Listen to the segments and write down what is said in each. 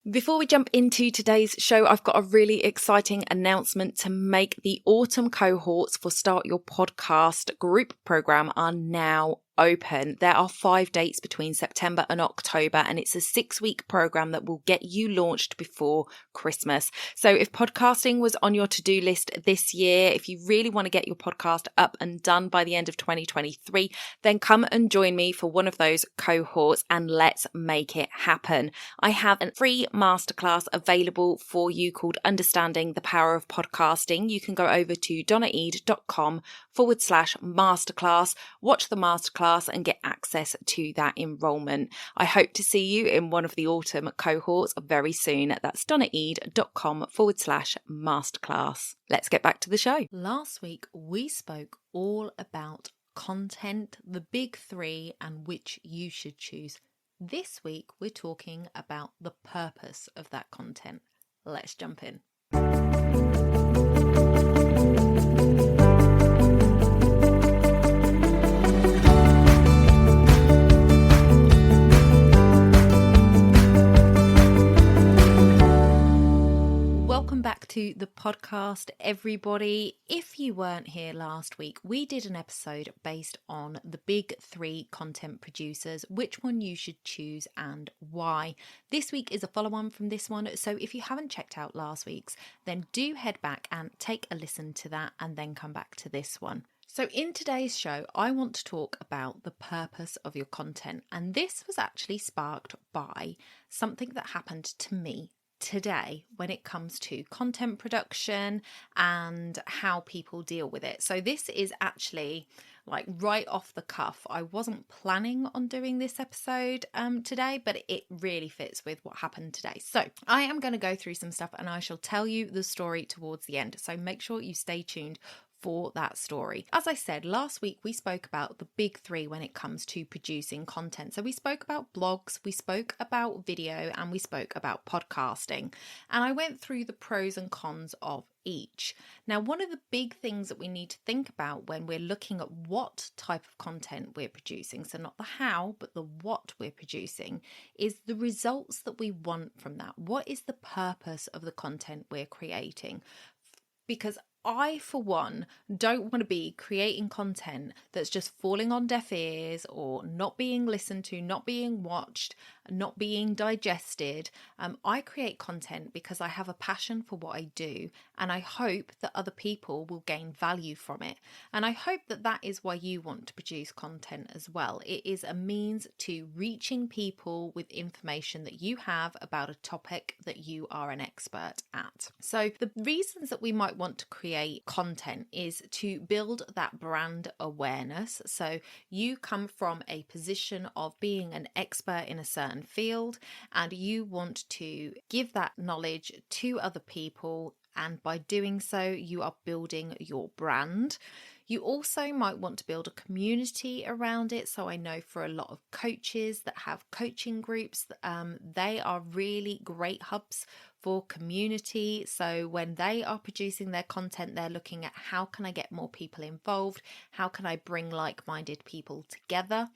Before we jump into today's show, I've got a really exciting announcement to make. The autumn cohorts for Start Your Podcast group program are now open. There are 5 dates between September and October, and it's a 6-week program that will get you launched before Christmas. So if podcasting was on your to-do list this year, if you really want to get your podcast up and done by the end of 2023, then come and join me for one of those cohorts and let's make it happen. I have a free masterclass available for you called Understanding the Power of Podcasting. You can go over to donnaeade.com/masterclass, watch the masterclass and get access to that enrollment. I hope to see you in one of the autumn cohorts very soon. That's donnaeade.com/masterclass. Let's get back to the show. Last week, we spoke all about content, the big 3, and which you should choose. This week, we're talking about the purpose of that content. Let's jump in. Welcome back to the podcast, everybody. If you weren't here last week, we did an episode based on the big 3 content producers, which one you should choose and why. This week is a follow-on from this one, so if you haven't checked out last week's, then do head back and take a listen to that and then come back to this one. So in today's show, I want to talk about the purpose of your content, and this was actually sparked by something that happened to me today when it comes to content production and how people deal with it. So this is actually like right off the cuff. I wasn't planning on doing this episode today, but it really fits with what happened today. So I am going to go through some stuff and I shall tell you the story towards the end. So make sure you stay tuned for that story. As I said, last week we spoke about the big 3 when it comes to producing content. So we spoke about blogs, we spoke about video, and we spoke about podcasting. And I went through the pros and cons of each. Now, one of the big things that we need to think about when we're looking at what type of content we're producing, so not the how, but the what we're producing, is the results that we want from that. What is the purpose of the content we're creating? Because I, for one, don't want to be creating content that's just falling on deaf ears or not being listened to, not being watched, not being digested. I create content because I have a passion for what I do, and I hope that other people will gain value from it. And I hope that that is why you want to produce content as well. It is a means to reaching people with information that you have about a topic that you are an expert at. So the reasons that we might want to create content is to build that brand awareness. So you come from a position of being an expert in a certain field and you want to give that knowledge to other people, and by doing so you are building your brand. You also might want to build a community around it. So I know for a lot of coaches that have coaching groups, they are really great hubs for community. So when they are producing their content, they're looking at how can I get more people involved? How can I bring like-minded people together?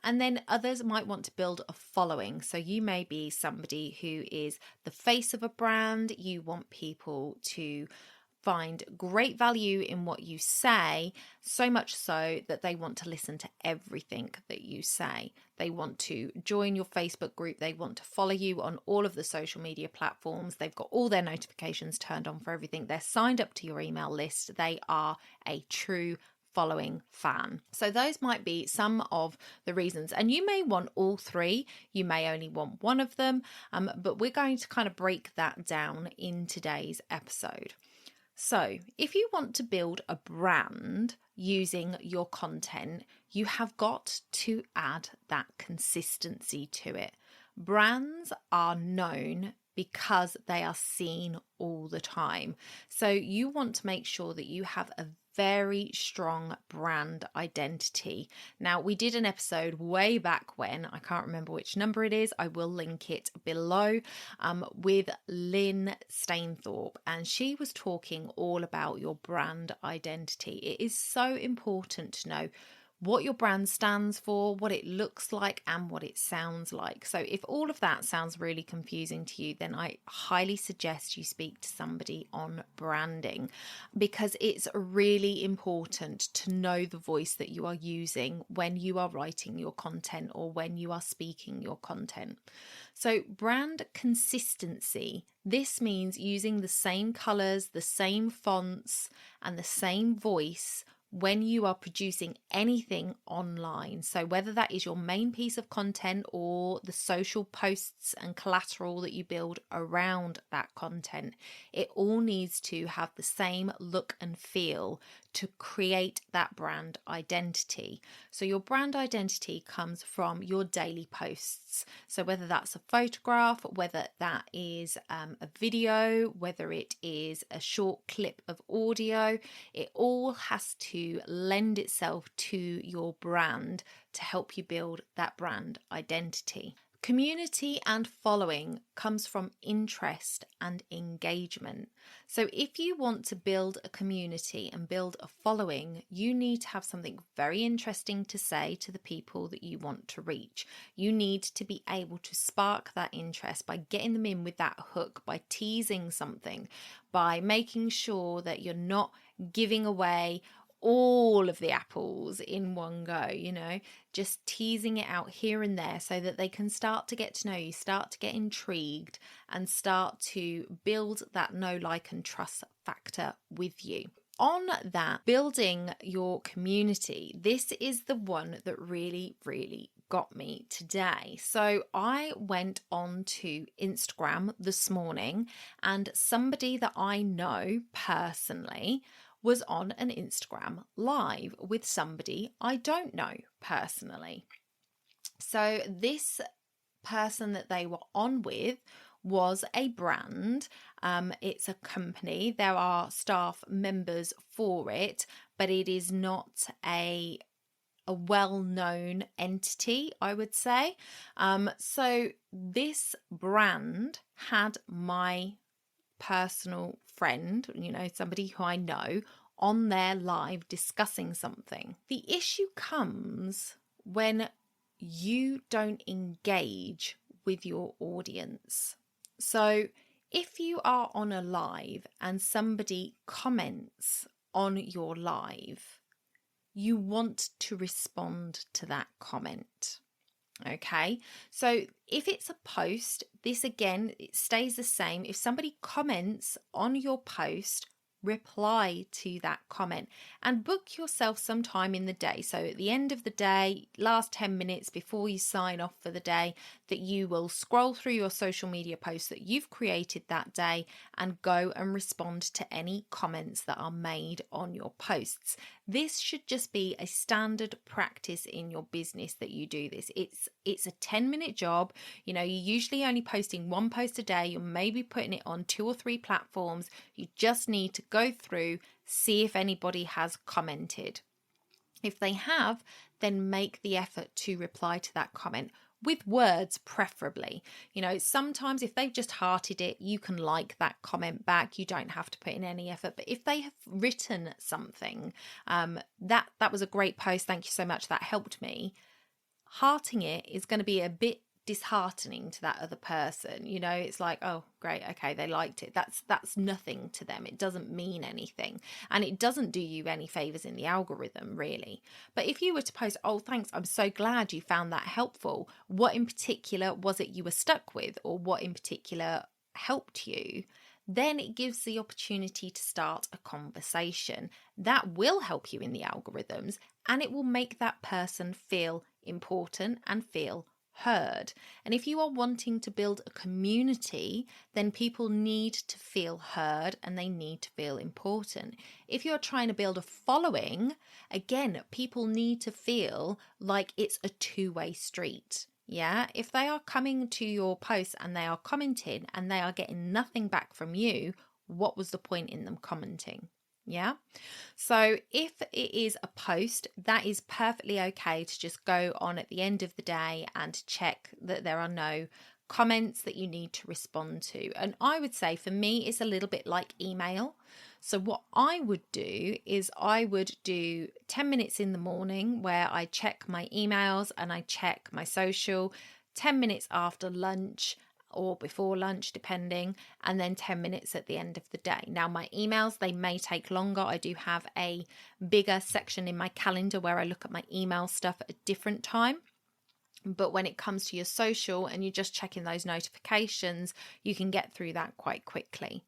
And then others might want to build a following. So you may be somebody who is the face of a brand. You want people to find great value in what you say, so much so that they want to listen to everything that you say. They want to join your Facebook group. They want to follow you on all of the social media platforms. They've got all their notifications turned on for everything. They're signed up to your email list. They are a true following fan. So those might be some of the reasons, and you may want all 3, you may only want one of them, but we're going to kind of break that down in today's episode. So if you want to build a brand using your content, you have got to add that consistency to it. Brands are known because they are seen all the time. So you want to make sure that you have a very strong brand identity. Now, we did an episode way back when, I can't remember which number it is, I will link it below, with Lynn Stainthorpe, and she was talking all about your brand identity. It is so important to know what your brand stands for, what it looks like, and what it sounds like. So if all of that sounds really confusing to you, then I highly suggest you speak to somebody on branding, because it's really important to know the voice that you are using when you are writing your content or when you are speaking your content. So brand consistency, this means using the same colors, the same fonts, and the same voice when you are producing anything online. So whether that is your main piece of content or the social posts and collateral that you build around that content, it all needs to have the same look and feel to create that brand identity. So your brand identity comes from your daily posts. So whether that's a photograph, whether that is a video, whether it is a short clip of audio, it all has to lend itself to your brand to help you build that brand identity. Community and following comes from interest and engagement. So if you want to build a community and build a following, you need to have something very interesting to say to the people that you want to reach. You need to be able to spark that interest by getting them in with that hook, by teasing something, by making sure that you're not giving away all of the apples in one go, just teasing it out here and there so that they can start to get to know you, start to get intrigued, and start to build that know, like, and trust factor with you. On that, building your community, this is the one that really, really got me today. So I went on to Instagram this morning, and somebody that I know personally was on an Instagram live with somebody I don't know personally. So this person that they were on with was a brand. It's a company. There are staff members for it, but it is not a well-known entity, I would say. So this brand had my personal friend, somebody who I know, on their live discussing something. The issue comes when you don't engage with your audience. So if you are on a live and somebody comments on your live, you want to respond to that comment. Okay, so if it's a post, this again, it stays the same. If somebody comments on your post, reply to that comment and book yourself some time in the day. So at the end of the day, last 10 minutes before you sign off for the day, that you will scroll through your social media posts that you've created that day and go and respond to any comments that are made on your posts. This should just be a standard practice in your business that you do this. It's a 10-minute job. You're usually only posting one post a day. You're maybe putting it on 2 or 3 platforms. You just need to go through, see if anybody has commented. If they have, then make the effort to reply to that comment with words, preferably. Sometimes if they've just hearted it, you can like that comment back. You don't have to put in any effort. But if they have written something, that was a great post, thank you so much, that helped me, hearting it is going to be a bit disheartening to that other person. It's like, oh great, okay, they liked it. That's nothing to them. It doesn't mean anything, and it doesn't do you any favors in the algorithm, really. But if you were to post, oh thanks, I'm so glad you found that helpful, what in particular was it you were stuck with, or what in particular helped you, then it gives the opportunity to start a conversation that will help you in the algorithms, and it will make that person feel important and feel heard. And if you are wanting to build a community, then people need to feel heard and they need to feel important. If you're trying to build a following, again, people need to feel like it's a two-way street. Yeah, if they are coming to your posts and they are commenting and they are getting nothing back from you, what was the point in them commenting? Yeah. So if it is a post, that is perfectly okay to just go on at the end of the day and check that there are no comments that you need to respond to. And I would say for me, it's a little bit like email. So what I would do is I would do 10 minutes in the morning where I check my emails and I check my social, 10 minutes after lunch or before lunch, depending, and then 10 minutes at the end of the day. Now, my emails, they may take longer. I do have a bigger section in my calendar where I look at my email stuff at a different time. But when it comes to your social and you're just checking those notifications, you can get through that quite quickly.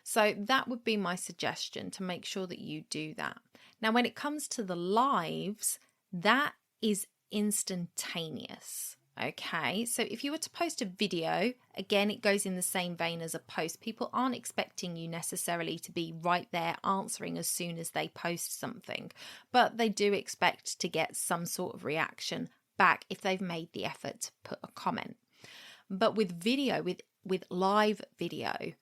So that would be my suggestion, to make sure that you do that. Now, when it comes to the lives, that is instantaneous. Okay, so if you were to post a video, again, it goes in the same vein as a post. People aren't expecting you necessarily to be right there answering as soon as they post something, but they do expect to get some sort of reaction back if they've made the effort to put a comment. But with video, with live video,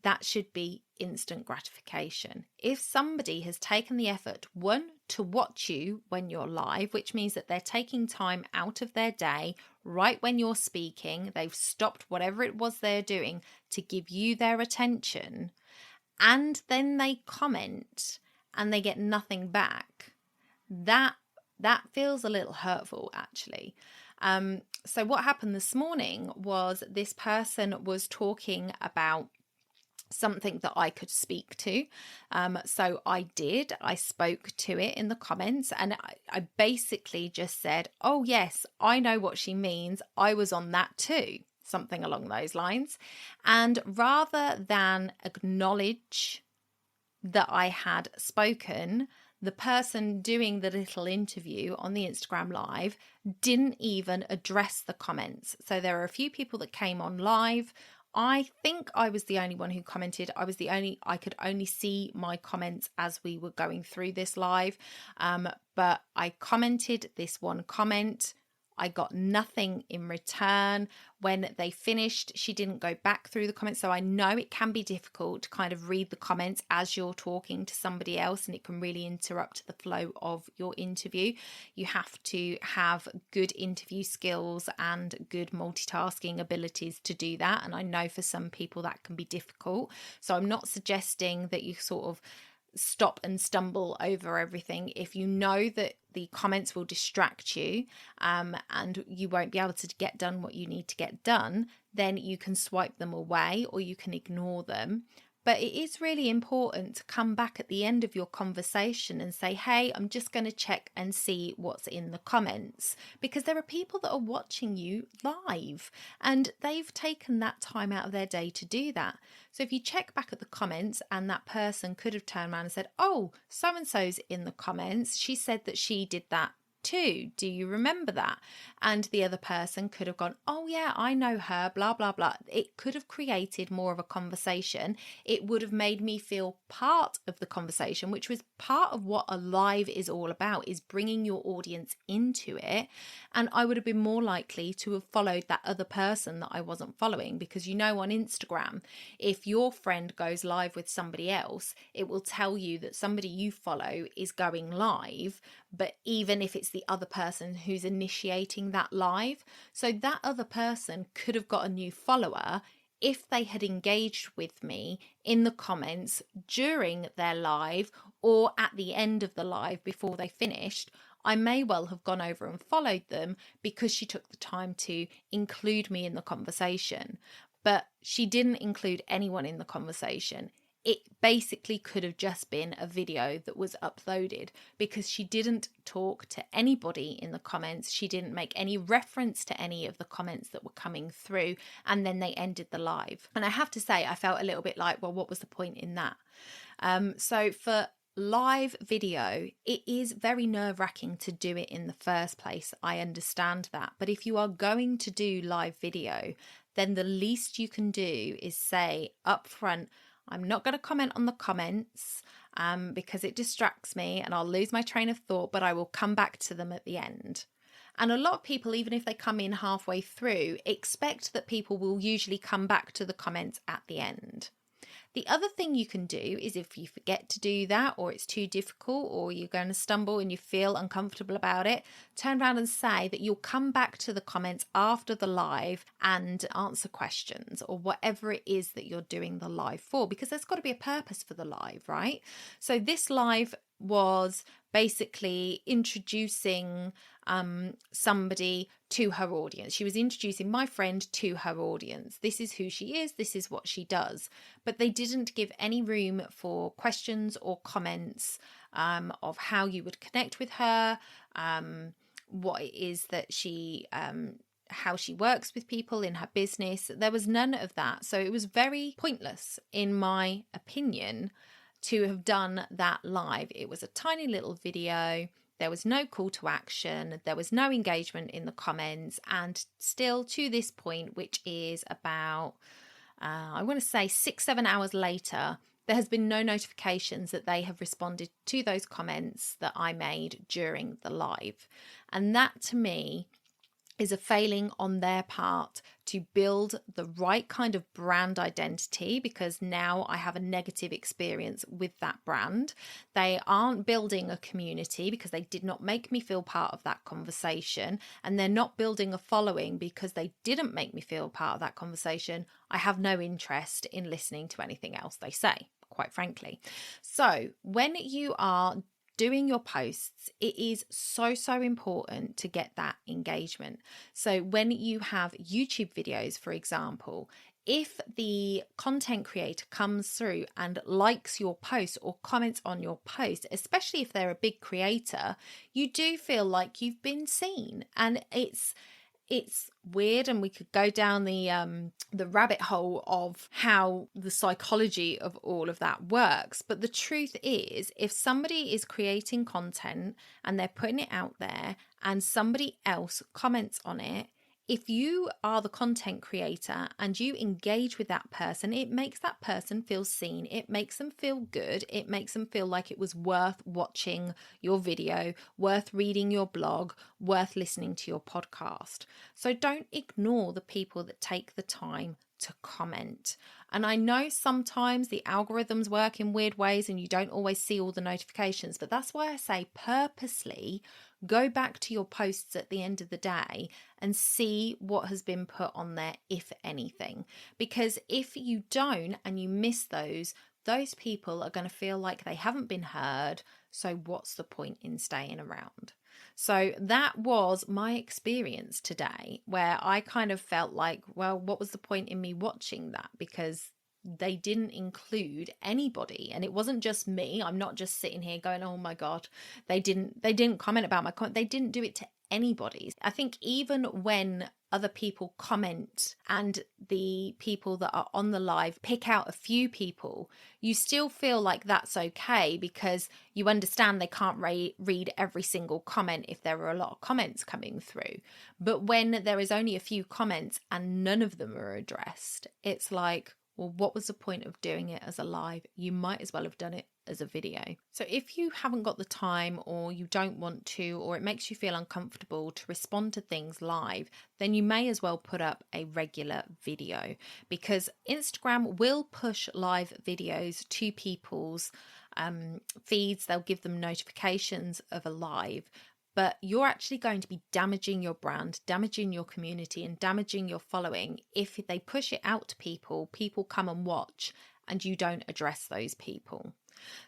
that should be instant gratification. If somebody has taken the effort, one, to watch you when you're live, which means that they're taking time out of their day right when you're speaking, they've stopped whatever it was they're doing to give you their attention, and then they comment and they get nothing back, that feels a little hurtful, actually. So what happened this morning was this person was talking about something that I could speak to. So I spoke to it in the comments, and I basically just said, oh yes, I know what she means. I was on that too. Something along those lines. And rather than acknowledge that I had spoken, the person doing the little interview on the Instagram live didn't even address the comments. So there are a few people that came on live. I think I was the only one who commented. I could only see my comments as we were going through this live. But I commented this one comment. I got nothing in return. When they finished, she didn't go back through the comments. So I know it can be difficult to kind of read the comments as you're talking to somebody else, and it can really interrupt the flow of your interview. You have to have good interview skills and good multitasking abilities to do that. And I know for some people that can be difficult. So I'm not suggesting that you sort of stop and stumble over everything. If you know that the comments will distract you and you won't be able to get done what you need to get done, then you can swipe them away or you can ignore them. But it is really important to come back at the end of your conversation and say, hey, I'm just going to check and see what's in the comments, because there are people that are watching you live and they've taken that time out of their day to do that. So if you check back at the comments and that person could have turned around and said, oh, so-and-so's in the comments, she said that she did that too. Do you remember that? And the other person could have gone, oh yeah, I know her, blah, blah, blah. It could have created more of a conversation. It would have made me feel part of the conversation, which was part of what a live is all about, is bringing your audience into it. And I would have been more likely to have followed that other person that I wasn't following, because you know, on Instagram, if your friend goes live with somebody else, it will tell you that somebody you follow is going live, but even if it's the other person who's initiating that live. So that other person could have got a new follower if they had engaged with me in the comments during their live or at the end of the live before they finished. I may well have gone over and followed them because she took the time to include me in the conversation. But she didn't include anyone in the conversation. It basically could have just been a video that was uploaded, because she didn't talk to anybody in the comments. She didn't make any reference to any of the comments that were coming through, and then they ended the live. And I have to say, I felt a little bit like, well, what was the point in that? So for live video, it is very nerve-wracking to do it in the first place. I understand that. But if you are going to do live video, then the least you can do is say up front, I'm not going to comment on the comments because it distracts me and I'll lose my train of thought, but I will come back to them at the end. And a lot of people, even if they come in halfway through, expect that people will usually come back to the comments at the end. The other thing you can do is, if you forget to do that, or it's too difficult, or you're going to stumble and you feel uncomfortable about it, turn around and say that you'll come back to the comments after the live and answer questions, or whatever it is that you're doing the live for, because there's got to be a purpose for the live, right? So this live was basically introducing somebody to her audience. She was introducing my friend to her audience. This is who she is, this is what she does. But they didn't give any room for questions or comments of how you would connect with her, what it is that she how she works with people in her business. There was none of that. So it was very pointless, in my opinion, to have done that live. It was a tiny little video. There was no call to action. There was no engagement in the comments. And still to this point, which is about, I want to say 6-7 hours later, there has been no notifications that they have responded to those comments that I made during the live. And that, to me, is a failing on their part to build the right kind of brand identity, because now I have a negative experience with that brand. They aren't building a community because they did not make me feel part of that conversation, and they're not building a following because they didn't make me feel part of that conversation. I have no interest in listening to anything else they say, quite frankly. So when you are doing your posts, it is so important to get that engagement. So when you have YouTube videos, for example, if the content creator comes through and likes your post or comments on your post, especially if they're a big creator, you do feel like you've been seen. And it's weird, and we could go down the rabbit hole of how the psychology of all of that works. But the truth is, if somebody is creating content and they're putting it out there and somebody else comments on it, if you are the content creator and you engage with that person, it makes that person feel seen. It makes them feel good. It makes them feel like it was worth watching your video, worth reading your blog, worth listening to your podcast. So don't ignore the people that take the time to comment. And I know sometimes the algorithms work in weird ways and you don't always see all the notifications, but that's why I say purposely go back to your posts at the end of the day and see what has been put on there, if anything. Because if you don't and you miss those people are going to feel like they haven't been heard. So what's the point in staying around? So that was my experience today, where I kind of felt like, well, what was the point in me watching that? Because they didn't include anybody, and it wasn't just me. I'm not just sitting here going, oh my God, they didn't comment about my comment. They didn't do it to anybody. I think even when other people comment and the people that are on the live pick out a few people, you still feel like that's okay, because you understand they can't read every single comment if there are a lot of comments coming through. But when there is only a few comments and none of them are addressed, it's like, well, what was the point of doing it as a live? You might as well have done it as a video. So if you haven't got the time, or you don't want to, or it makes you feel uncomfortable to respond to things live, then you may as well put up a regular video, because Instagram will push live videos to people's feeds. They'll give them notifications of a live. But you're actually going to be damaging your brand, damaging your community, and damaging your following if they push it out to people, people come and watch, and you don't address those people.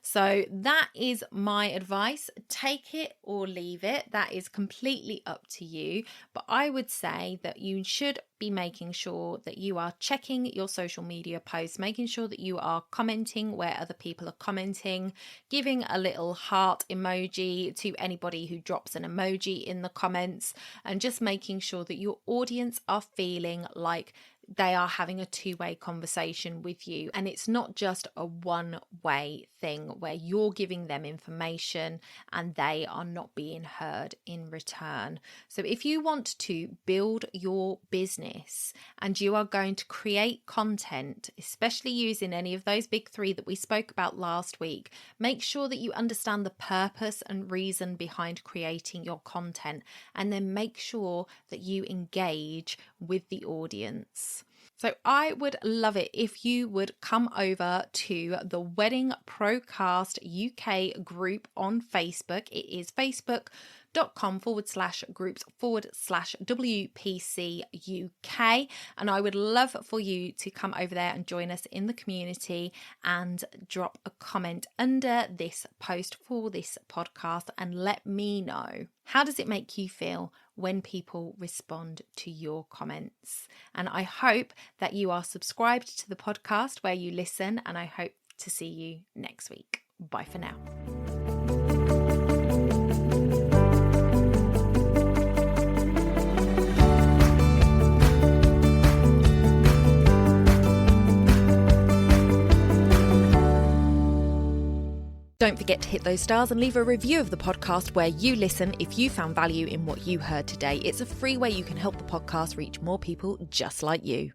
So that is my advice. Take it or leave it. That is completely up to you. But I would say that you should be making sure that you are checking your social media posts, making sure that you are commenting where other people are commenting, giving a little heart emoji to anybody who drops an emoji in the comments, and just making sure that your audience are feeling like they are having a two-way conversation with you, and it's not just a one-way thing where you're giving them information and they are not being heard in return. So if you want to build your business and you are going to create content, especially using any of those big three that we spoke about last week, make sure that you understand the purpose and reason behind creating your content, and then make sure that you engage with the audience. So I would love it if you would come over to the Wedding Procast UK group on Facebook. It is facebook.com/groups/WPC UK. And I would love for you to come over there and join us in the community and drop a comment under this post for this podcast and let me know, how does it make you feel when people respond to your comments? And I hope that you are subscribed to the podcast where you listen, and I hope to see you next week. Bye for now. Don't forget to hit those stars and leave a review of the podcast where you listen if you found value in what you heard today. It's a free way you can help the podcast reach more people just like you.